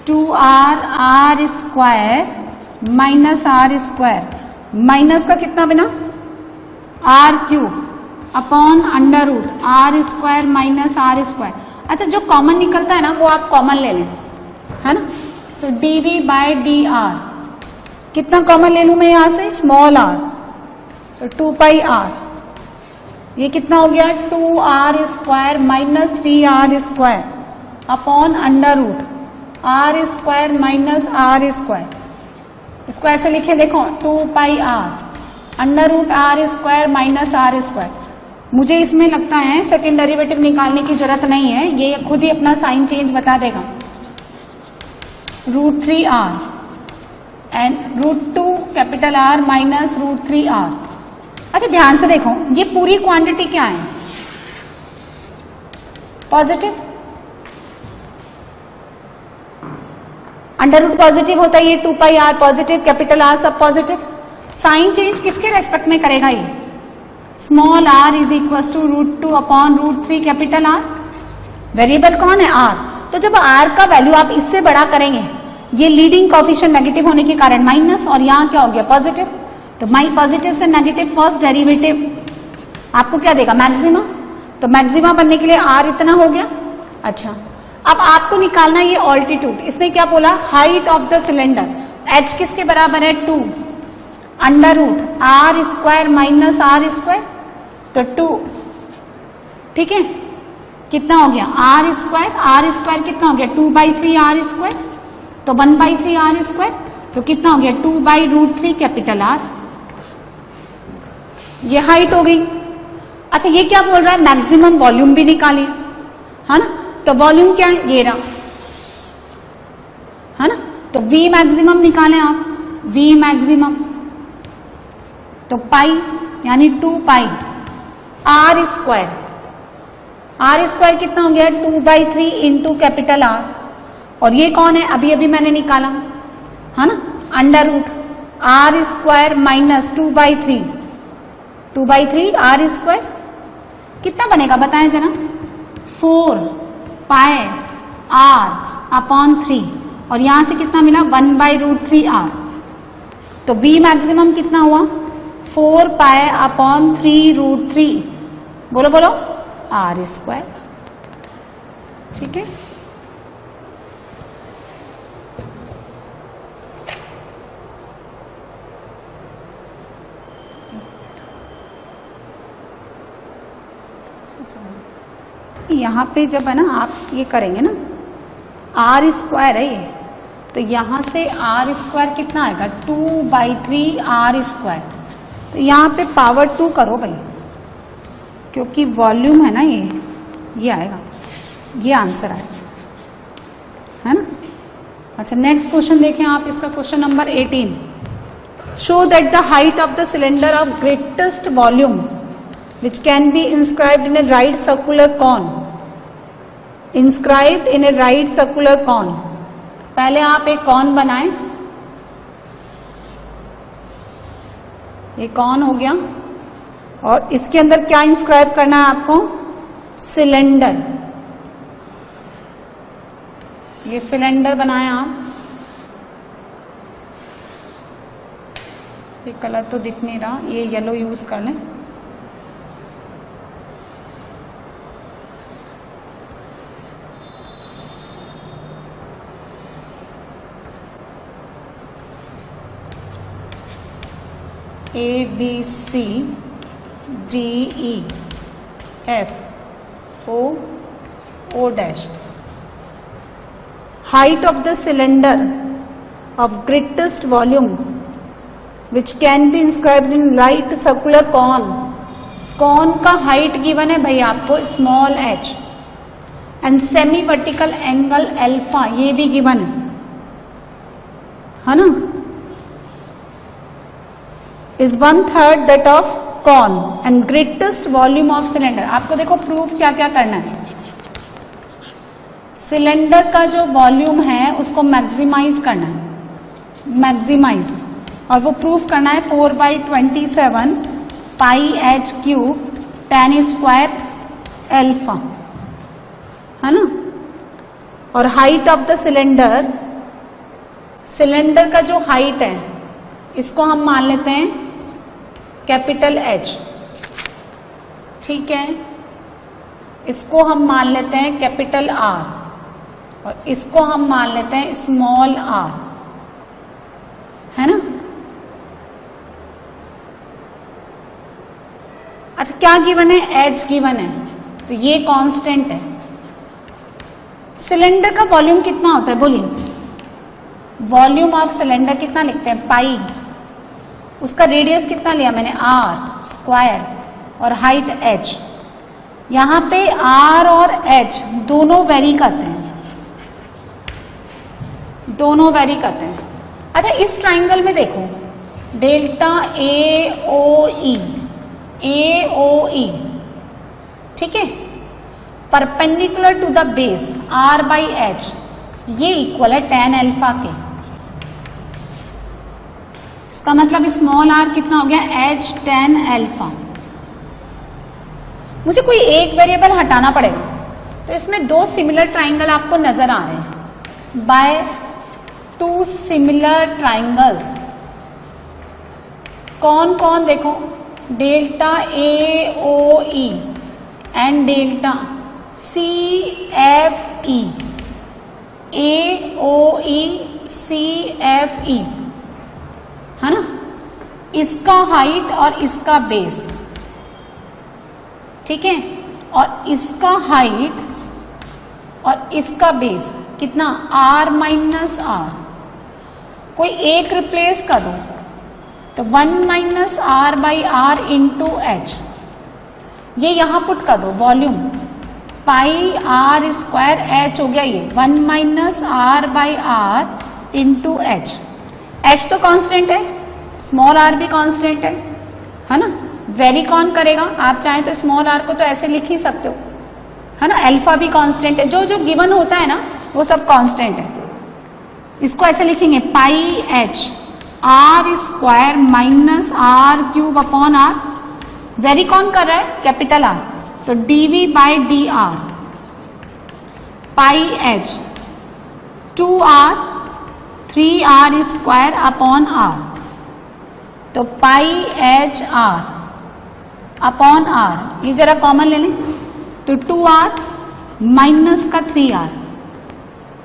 2 R square minus R square, minus का कितना बना R cube upon under root R square minus R square. अच्छा, जो common निकलता है ना वो आप कॉमन ले लें, है ना, सो डीवी बाय डी आर, कितना कॉमन ले लूं मैं यहां से, स्मॉल आर, तो 2 पाई आर, ये कितना हो गया 2 R square minus 3 R square upon under root R square minus R square, इसको ऐसे लिखे देखो 2 pi R under root R square minus R square. मुझे इसमें लगता है सेकेंड डेरिवेटिव निकालने की जरूरत नहीं है, ये खुद ही अपना साइन चेंज बता देगा, root 3 R and root 2 capital R minus root 3 R. अच्छा ध्यान से देखो, ये पूरी क्वांटिटी क्या है, पॉजिटिव, अंडर रूट पॉजिटिव होता है, ये 2 pi R positive, capital R सब पॉजिटिव, साइन चेंज किसके रेस्पेक्ट में करेगा, ये small r is equal to root 2 upon root 3 capital R, variable कौन है आर, तो जब आर का वैल्यू आप इससे बड़ा करेंगे, ये लीडिंग कोफिशिएंट नेगेटिव होने के कारण माइनस, और यहां क्या हो गया पॉजिटिव, तो पॉजिटिव से नेगेटिव फर्स्ट डेरिवेटिव आपको क्या देगा, मैक्सिमा, तो मैक्सिमा बनने के लिए आर इतना हो गया। अच्छा, अब आपको निकालना ये ऑल्टीट्यूड, इसने क्या बोला, height of the cylinder, H किसके बराबर है 2 under root R square minus R square, तो 2, ठीक है, कितना हो गया आर स्क्वायर कितना हो गया 2 बाई 3 आर स्क्वायर, तो 1 बाई 3 आर स्क्वायर, तो कितना हो गया 2 बाई रूट 3 कैपिटल आर, ये हाइट हो गई। अच्छा, ये क्या बोल रहा है, मैक्सिमम वॉल्यूम भी निकालिए, है ना, तो वॉल्यूम क्या है, ये रहा, है ना, तो V मैक्सिमम निकालें आप, V मैक्सिमम तो पाई यानी 2 pi R square, are square कितना हो गया 2 बाई 3 इंटू कैपिटल आर, और ये कौन है, अभी अभी मैंने निकाला, है ना, under root R square minus 2 by 3 R square, कितना बनेगा बताएं जरा, 4 पाई आर अपॉन 3, और यहां से कितना मिला 1 बाई रूट 3 आर, तो V मैक्सिमम कितना हुआ 4 पाई अपॉन 3 रूट 3, बोलो बोलो आर स्क्वायर, ठीक है। यहां पे जब है ना आप ये करेंगे ना, आर स्क्वायर है ये, तो यहां से आर स्क्वायर कितना आएगा 2 बाई 3 आर स्क्वायर, तो यहां पे पावर 2 करो भाई, क्योंकि वॉल्यूम है ना ये आएगा, ये आंसर आएगा, है ना। अच्छा, नेक्स्ट क्वेश्चन देखें आप, इसका question number 18, show that the height of the cylinder of greatest volume which can be inscribed in a right circular cone, inscribed in a right circular cone। पहले आप एक कॉन बनाएं, ये कॉन हो गया, और इसके अंदर क्या इंस्क्राइब करना है आपको, सिलेंडर, ये सिलेंडर बनाया आप, ये कलर तो दिख नहीं रहा, ये येलो यूज कर लें, A B C D E F O O dash. Height of the cylinder of greatest volume which can be inscribed in light circular cone. Cone का हाइट गिवन है भाई आपको small h and semi vertical angle alpha ये भी given है ना, is 1/3 that of cone and greatest volume of cylinder. आपको देखो प्रूफ क्या क्या करना है. सिलेंडर का जो वॉल्यूम है उसको मैक्सिमाइज करना है, मैक्सिमाइज, और वो प्रूफ करना है 4/27 pi H cube tan square alpha, है ना. और height of the cylinder, cylinder का जो हाइट है इसको हम मान लेते हैं कैपिटल H, ठीक है. इसको हम मान लेते हैं कैपिटल R और इसको हम मान लेते हैं स्मॉल r, है ना. अच्छा क्या गिवन है, H गिवन है, तो ये कांस्टेंट है. सिलेंडर का वॉल्यूम कितना होता है बोलिए, वॉल्यूम ऑफ सिलेंडर कितना लिखते हैं पाई, उसका रेडियस कितना लिया मैंने r स्क्वायर और हाइट h. यहां पे r और h दोनों वेरी करते हैं, दोनों वेरी करते हैं. अच्छा इस ट्राइंगल में देखो डेल्टा AOE, ठीक है, perpendicular to the base R/H, ये इक्वल है tan अल्फा के. इसका मतलब स्मॉल r कितना हो गया H tan अल्फा. मुझे कोई एक वेरिएबल हटाना पड़ेगा, तो इसमें दो सिमिलर ट्राइंगल आपको नजर आ रहे हैं बाय टू सिमिलर ट्राइंगल्स. कौन कौन देखो, delta AOE and delta CFE, AOE CFE, है ना. इसका हाइट और इसका बेस, ठीक है, और इसका हाइट और इसका बेस कितना R-R. कोई एक रिप्लेस कर दो तो 1 - R/R इंटू H, ये यहां पुट कर दो वॉल्यूम पाई R स्क्वायर H हो गया, ये 1 - R/R इंटू H. H तो कांस्टेंट है, स्मॉल r भी कांस्टेंट है ना. वेरी कौन करेगा, आप चाहें तो स्मॉल r को तो ऐसे लिख ही सकते हो, है ना. अल्फा भी कांस्टेंट है, जो जो गिवन होता है ना वो सब कांस्टेंट है. इसको ऐसे लिखेंगे पाई H R square -R cube upon R. Very कौन कर रहा है, कैपिटल R, तो dV/dr पाई H 2R 3R square upon R, तो पाई H R अपॉन R. ये जरा कॉमन ले लें, तो 2R माइनस का 3R,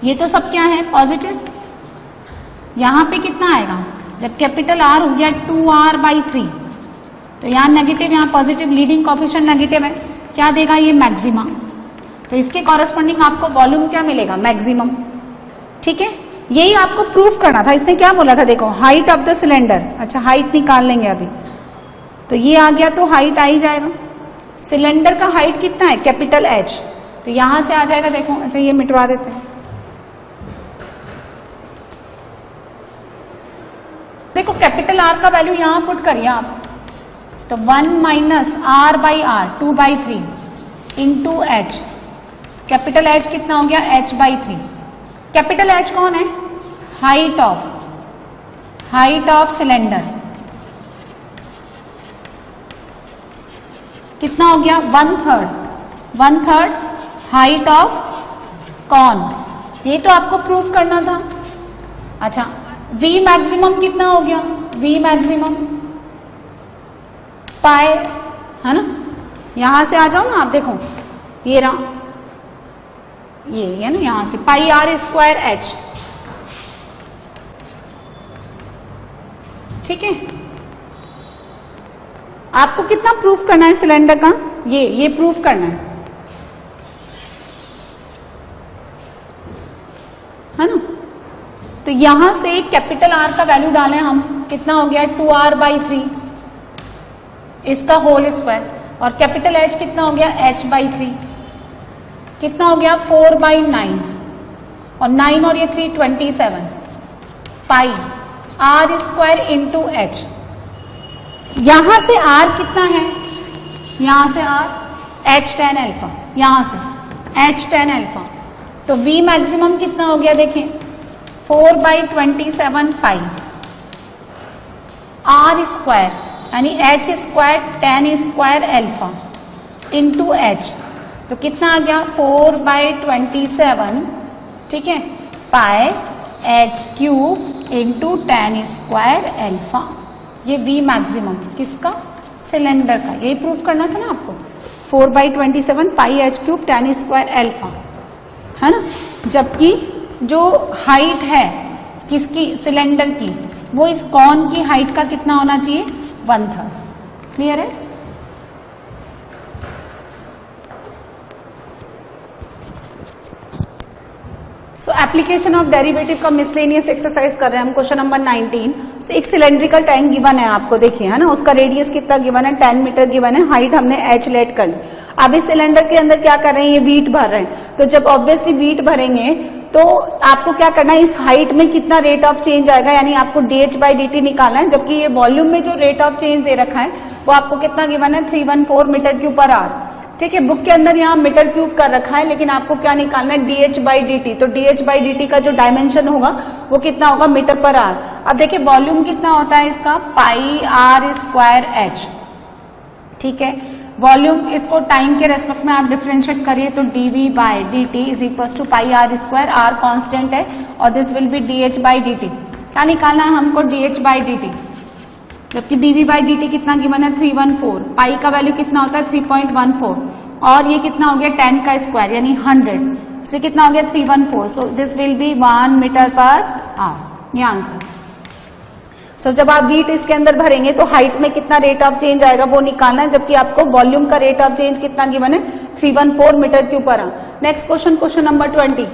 ये तो सब क्या है पॉजिटिव. यहां पे कितना आएगा, जब कैपिटल R हो गया 2R/3, तो यहाँ नेगेटिव यहाँ पॉजिटिव, लीडिंग कोएफिशिएंट नेगेटिव है, क्या देगा ये मैक्सिमा. तो इसके कॉरेस्पॉन्डिंग आपको वॉल्यूम क्या मिलेगा, मैक्सिमम. ठीक है, यही आपको प्रूफ करना था. इसने क्या बोला था, देखो हाइट ऑफ द सिलेंडर. अच्छा हाइट निकाल लेंगे अभी, तो ये आ गया तो हाइट आ ही जाएगा. सिलेंडर का हाइट कितना है, कैपिटल H, तो यहां से आ जाएगा. देखो अच्छा ये मिटवा देते हैं. देखो कैपिटल R का वैल्यू यहां पुट करिए आप, तो 1 - R/R 2/3 into H. Capital H कितना हो गया, H/3. कैपिटल H कौन है, हाइट ऑफ सिलेंडर. कितना हो गया, 1/3 हाइट ऑफ कॉन. ये तो आपको प्रूफ करना था. अच्छा V मैक्सिमम कितना हो गया, V मैक्सिमम पाए, है ना. यहां से आ जाओ ना आप, देखो ये रहा, ये है ना, यहां से पाई R स्क्वायर H. ठीक है, आपको कितना प्रूफ करना है सिलेंडर का, ये प्रूफ करना है ना। तो यहां से कैपिटल आर का वैल्यू डालें हम, कितना हो गया 2r/3 इसका होल स्क्वायर, और कैपिटल एच कितना हो गया h/3, कितना हो गया 4/9, और 9 और ये 3 27 पाई r स्क्वायर इंटू एच। यहां से r कितना है, यहां से r h tan अल्फा, यहां से h tan अल्फा, तो v मैक्सिमम कितना हो गया देखिए 4/27 पाई r स्क्वायर यानी h square tan square alpha into h, तो कितना आ गया 4/27, ठीक है, पाई h³ into tan square alpha. ये v मैक्सिमम किसका, सिलेंडर का, यही प्रूफ करना था ना आपको, 4/27 पाई h³ tan स्क्वायर अल्फा, है ना। जबकि जो हाइट है किसकी, सिलेंडर की, वो इस कॉन की हाइट का कितना होना चाहिए 1/3। क्लियर है। सो एप्लीकेशन ऑफ डेरिवेटिव का मिसलेनियस एक्सरसाइज कर रहे हैं हम, क्वेश्चन नंबर 19। एक सिलेंड्रिकल टैंक गिवन है आपको, देखिए है ना, उसका रेडियस कितना गिवन है 10 मीटर गिवन है, हाइट हमने h लेट कर ली। अब इस सिलेंडर के अंदर क्या कर रहे हैं, ये वीट भर रहे हैं, तो जब ऑब्वियसली वीट भरेंगे तो आपको क्या करना है, इस हाइट में कितना रेट ऑफ चेंज आएगा, यानी आपको dh/dt निकालना है। जबकि ये वॉल्यूम में जो रेट ऑफ चेंज दे रखा है वो आपको कितना गिवन है 314 मीटर क्यूब पर आवर, ठीक है। बुक के अंदर यहाँ मीटर क्यूब कर रखा है, लेकिन आपको क्या निकालना है dh/dt, तो dh/dt का जो डायमेंशन होगा वो कितना होगा मीटर पर आवर। अब देखिए वॉल्यूम कितना होता है इसका पाई r स्क्वायर h, ठीक है। वॉल्यूम इसको टाइम के रेस्पेक्ट में आप डिफरेंशिएट करिए तो dv/dt is equal to pi r square, r constant है, और दिस विल बी dh/dt। क्या निकालना है हमको dh/dt, जबकि dv/dt कितना गिवन है 314, पाई का वैल्यू कितना होता है 3.14, और ये कितना हो गया 10 का स्क्वायर यानी 100, इसे कितना हो गया 314, so this will be 1 metre per hour, ये आंसर। सो जब आप वीट इसके अंदर भरेंगे तो हाइट में कितना रेट ऑफ चेंज आएगा वो निकालना है, जबकि आपको वॉल्यूम का रेट ऑफ चेंज कितना गिवन है 314 metre cube per hour. Next question, question number 20।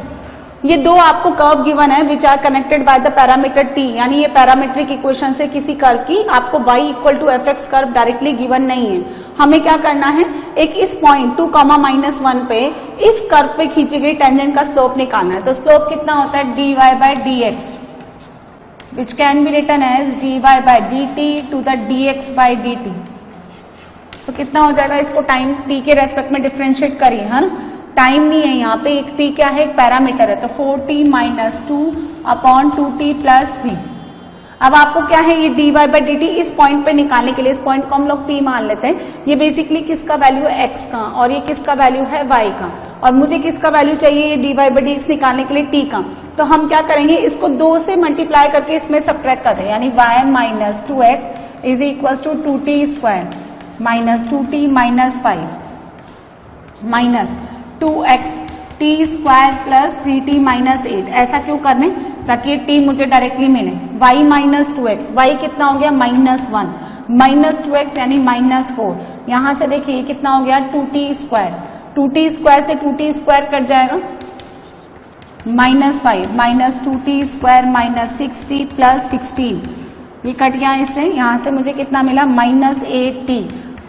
ये दो आपको कर्व गिवन है which are connected by the parameter t, यानी ये पैरामीट्रिक इक्वेशन से किसी कर्व की आपको y equal to fx curve directly given नहीं है। हमें क्या करना है, एक इस पॉइंट 2,-1 पे इस कर्व पे खींची गई टेंजेंट का स्लोप निकालना है। तो स्लोप कितना होता है dy/dx, which can be written as dy/dt to the dx/dt। सो कितना हो जाएगा, इसको टाइम t के रेस्पेक्ट में डिफरेंशिएट करिए, है ना, टाइम नहीं है यहाँ पे, एक t क्या है, एक पैरामीटर है, तो 4t - 2/2t + 3। अब आपको क्या है, ये dy/dt इस पॉइंट पे निकालने के लिए, इस पॉइंट को हम लोग t मान लेते हैं, ये बेसिकली किसका वैल्यू है x का, और ये किसका वैल्यू है y का, और मुझे किसका वैल्यू चाहिए, ये dy/dx निकालने के लिए t का। तो हम क्या करेंगे, इसको 2 से मल्टीप्लाई करके इसमें सब्ट्रैक्ट कर दें, यानी y - 2x is equal to 2t square - 2t - 5 minus 2x t square plus 3t - 8। ऐसा क्यों करने, ताकि t मुझे डायरेक्टली मिले। y - 2x, y कितना हो गया -1 - 2x यानी -4। यहां से देखिए ये कितना हो गया 2t स्क्वायर, 2t स्क्वायर से 2t स्क्वायर कट जाएगा, -5 - 2t स्क्वायर -6t + 16, ये कट गया इससे। यहां से मुझे कितना मिला -8t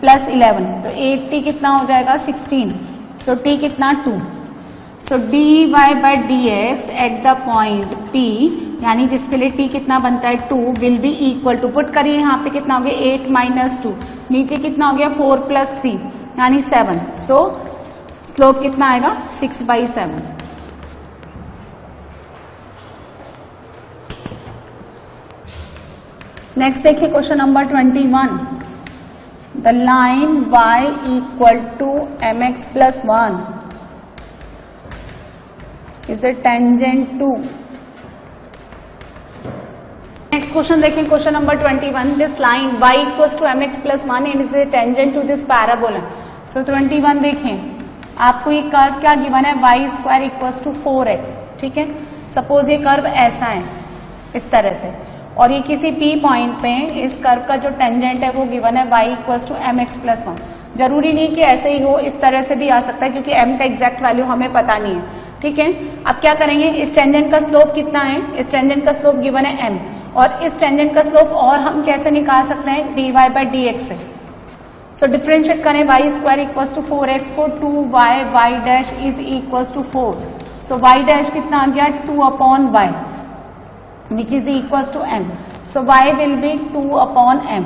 + 11, तो 8t कितना हो जाएगा 16, सो t कितना 2। So dy/dx at the point P, यानी जिसके लिए t कितना बनता है 2, will be equal to, put करिए यहाँ पे कितना हो गया 8 - 2, नीचे कितना हो गया 4 + 3 यानी 7, सो स्लोप कितना आएगा 6/7। नेक्स्ट देखिए question number 21। The line y equal to mx + 1 is a tangent to. Next question देखिए question number 21। This line y equal to mx + 1 and is a tangent to this parabola. So 21 देखें, आपको ये curve क्या given है, y² equal to 4x, ठीक है। Suppose ये curve ऐसा है, इस तरह से, और ये किसी P पॉइंट पे इस कर्व का जो टेंजेंट है वो गिवन है y इक्वल्स टू mx+1। जरूरी नहीं कि ऐसे ही हो, इस तरह से भी आ सकता है क्योंकि m का एग्जैक्ट वैल्यू हमें पता नहीं है। ठीक है, अब क्या करेंगे, इस टेंजेंट का स्लोप कितना है, इस टेंजेंट का स्लोप गिवन है m, और इस टेंजेंट का स्लोप और हम कैसे निकाल सकते हैं, dy/dx से। सो डिफरेंशिएट करें y² इक्वल्स टू 4x को 2y dash is equals to 4। So y dash कितना आ गया 2/y which is equals to m। So y will be 2/m।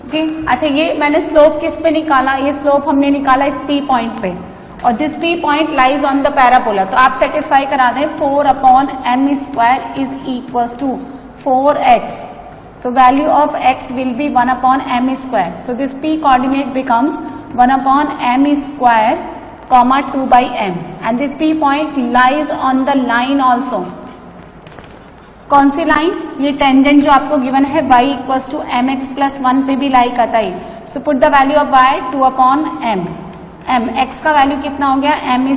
Okay, अच्छा ये मैंने स्लोप किस पे निकाला, ये स्लोप हमने निकाला इस P पॉइंट पे, और this P point lies on the parabola. तो आप सेटिस्फाई करा दें 4/m² is equals to 4x। So value of x will be 1/m². So this P coordinate becomes 1/m², 2/m, and this P point lies on the line also. कौन सी line, ये tangent जो आपको given है y equals to mx+1 पे भी lie करता है। So put the value of y 2/m, x का वैल्यू कितना हो गया m²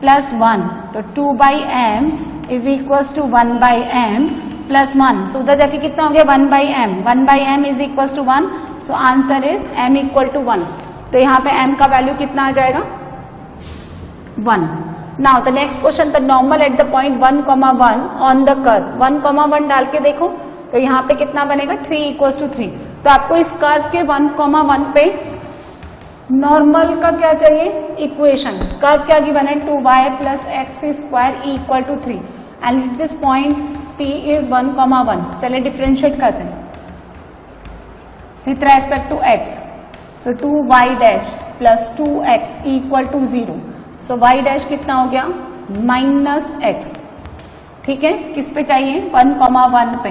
प्लस 1, तो 2/m is equals to 1/m plus 1। So उधर जाके कितना हो गया 1/m, 1/m is equals to 1। So answer is m equal to 1। तो यहाँ पे m का वैल्यू कितना आ जाएगा 1। Now the next question, the normal at the point 1,1 on the curve. 1,1 डाल के देखो तो यहाँ पे कितना बनेगा 3 इक्वल्स टू 3। तो आपको इस कर्व के 1,1 पे नॉर्मल का क्या चाहिए, इक्वेशन। कर्व क्या गिवन है 2y plus x² equal to 3, and this point P is 1,1। चलिए डिफरेंशिएट करते हैं with respect to x। So 2y dash plus 2x equal to 0। So y dash कितना हो गया -x। ठीक है, किस पे चाहिए 1,1 पे,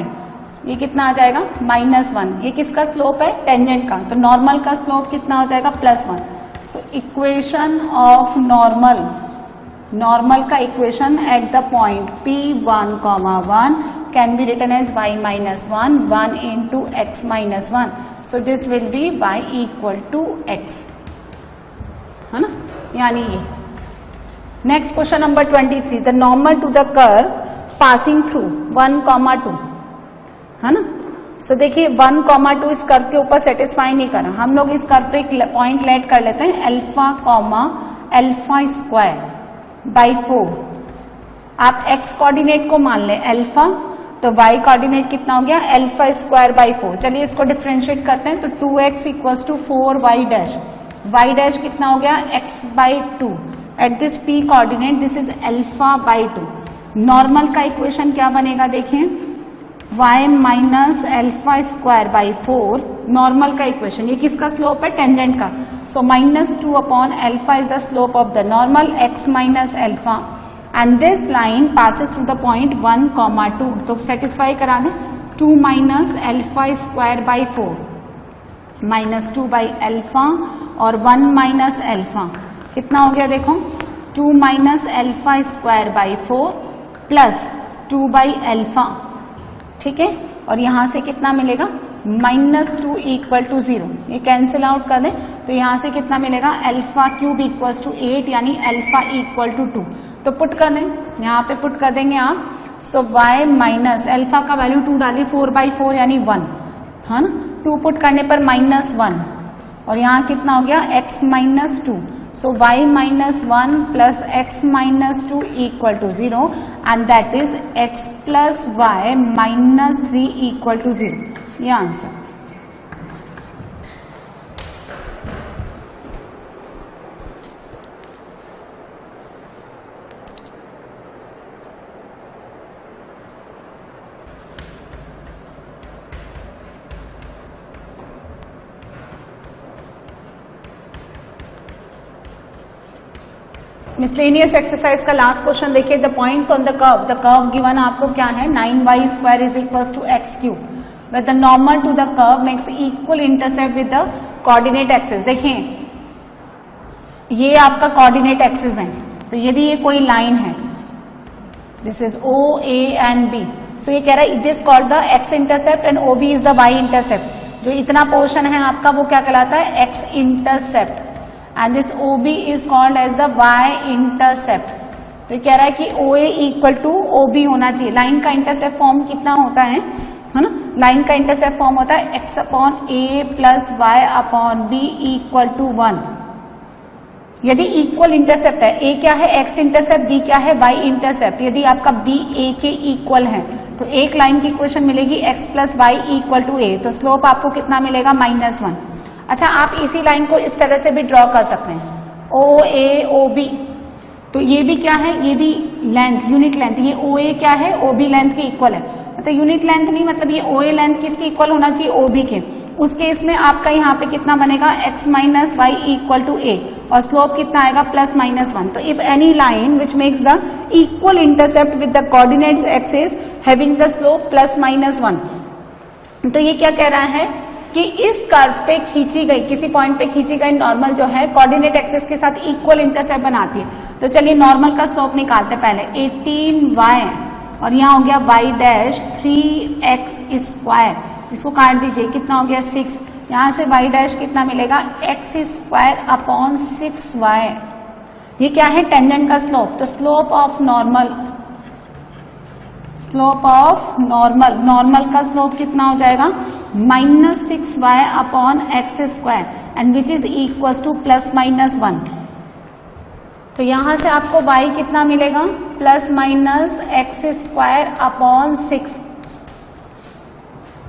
ये कितना आ जाएगा -1। ये किसका स्लोप है, टेंजेंट का, तो नॉर्मल का स्लोप कितना हो जाएगा +1। सो इक्वेशन ऑफ नॉर्मल का equation at the point P1,1 can be written as y-1 1 into x-1। So this will be y equal to x, है ना, यानी ये। Next question number 23, the normal to the curve passing through 1,2, है ना। सो देखिए 1,2 इस curve के ऊपर सेटिस्फाई नहीं कर रहा, हम लोग इस कर्व पे एक पॉइंट लेट कर लेते हैं α,α²/4। आप x कोऑर्डिनेट को मान लें अल्फा, तो y कोऑर्डिनेट कितना हो गया α²/4। चलिए इसको डिफरेंशिएट करते हैं, तो 2x equals to 4y dash, y dash कितना हो गया x/2। At this P coordinate this is α/2। Normal का इक्वेशन क्या बनेगा देखिए, y माइनस α²/4 नॉर्मल का इक्वेशन। ये किसका स्लोप है, टेंजेंट का। So -2/α is the slope of the normal x minus alpha, and this line passes through the point 1,2। तो सेटिस्फाई करा दें 2 माइनस α²/4 -2/α और 1 माइनस अल्फा कितना हो गया देखो 2 माइनस α²/4 प्लस 2/α। ठीक है, और यहां से कितना मिलेगा -2 इक्वल टू 0। ये कैंसिल आउट कर दें तो यहां से कितना मिलेगा α³ इक्वल्स टू 8, यानी α इक्वल टू 2। तो पुट कर दें, यहाँ पे पुट कर देंगे आप। सो y माइनस अल्फा का वैल्यू 2 डालिए, 4/4 यानी 1, है ना। 2 पुट करने पर -1, और यहाँ कितना हो गया x-2। So y minus 1 plus x minus 2 equal to 0, and that is x plus y minus 3 equal to 0. ये आंसर। मिसलेनियस एक्सरसाइज का लास्ट क्वेश्चन देखिए, the points on the curve given आपको क्या है 9y² is equals to x³ with the normal to the curve makes equal intercept with the coordinate axis. देखिए ये आपका coordinate axis है, तो यदि ये कोई लाइन है, this is O, A and B, सो ये कह रहा है this called the x intercept and OB is the y intercept. जो इतना पोर्शन है आपका वो क्या कहलाता है x intercept, and this OB is called as the y intercept, तो कह रहा है कि ओ ए इक्वल टू ओ बी होना चाहिए। लाइन का इंटरसेप्ट फॉर्म कितना होता है ना, लाइन का इंटरसेप्ट फॉर्म होता है X upon A plus Y upon B equal to 1। यदि इक्वल इंटरसेप्ट है, ए क्या है एक्स इंटरसेप्ट, बी क्या है वाई इंटरसेप्ट, यदि आपका बी ए के इक्वल है तो एक लाइन की इक्वेशन मिलेगी X plus Y equal to A, तो स्लोप आपको कितना मिलेगा -1। अच्छा, आप इसी लाइन को इस तरह से भी ड्रॉ कर सकते हैं, ओ ए ओ बी, तो ये भी क्या है, ये भी लेंथ यूनिट लेंथ, ये ओ ए क्या है ओ बी लेंथ के इक्वल है, मतलब यूनिट लेंथ नहीं, मतलब ये ओ ए लेंथ किसके इक्वल होना चाहिए ओ बी के। उस केस में आपका यहाँ पे कितना बनेगा x minus Y equal to A, और स्लोप कितना आएगा +-1। तो if any line which makes the equal intercept with the coordinates axis having the slope +-1, तो ये क्या कह रहा है कि इस कर्व पे खींची गई, किसी पॉइंट पे खींची गई नॉर्मल जो है कोऑर्डिनेट एक्सिस के साथ इक्वल इंटरसेप्ट बनाती है। तो चलिए नॉर्मल का स्लोप निकालते पहले, 18y और यहाँ हो गया y डैश 3x², इसको काट दीजिए, कितना हो गया 6, यहाँ से y डैश कितना मिलेगा x² अपॉन 6y। ये क्या है टेंजेंट का स्लोप, तो स्लोप ऑफ नॉर्मल, नॉर्मल का स्लोप कितना हो जाएगा -6y upon x² and which is equal to +-1। तो यहां से आपको y कितना मिलेगा +-x² अपॉन 6,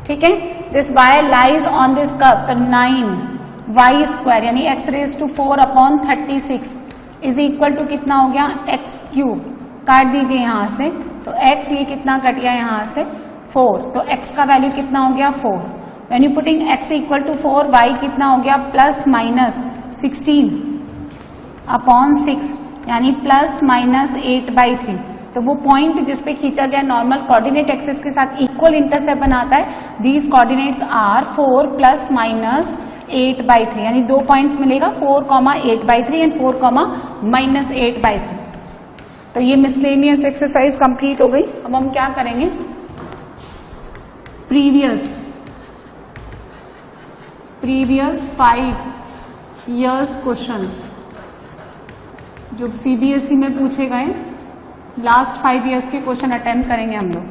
ठीक है। This y lies on this curve, तो 9y² यानी x⁴ upon 36 is equal to कितना हो गया x³। काट दीजिए यहां से, तो x ये कितना कट गया यहां से 4, तो x का वैल्यू कितना हो गया 4। When you putting x equal to 4, y कितना हो गया +-16 अपॉन 6 यानी +-8/3। तो वो पॉइंट जिसपे खींचा गया नॉर्मल कोऑर्डिनेट एक्सिस के साथ इक्वल इंटरसेप्ट बनाता है, दीज कोऑर्डिनेट्स आर 4 +- 8/3, यानी 2 पॉइंट्स मिलेगा 4,8/3 एंड 4,-8/3। तो ये मिसलेनियस एक्सरसाइज कंप्लीट हो गई। अब हम क्या करेंगे, प्रीवियस 5 years क्वेश्चंस जो CBSE में पूछे गए, लास्ट 5 years के क्वेश्चन अटेम्प्ट करेंगे हम लोग।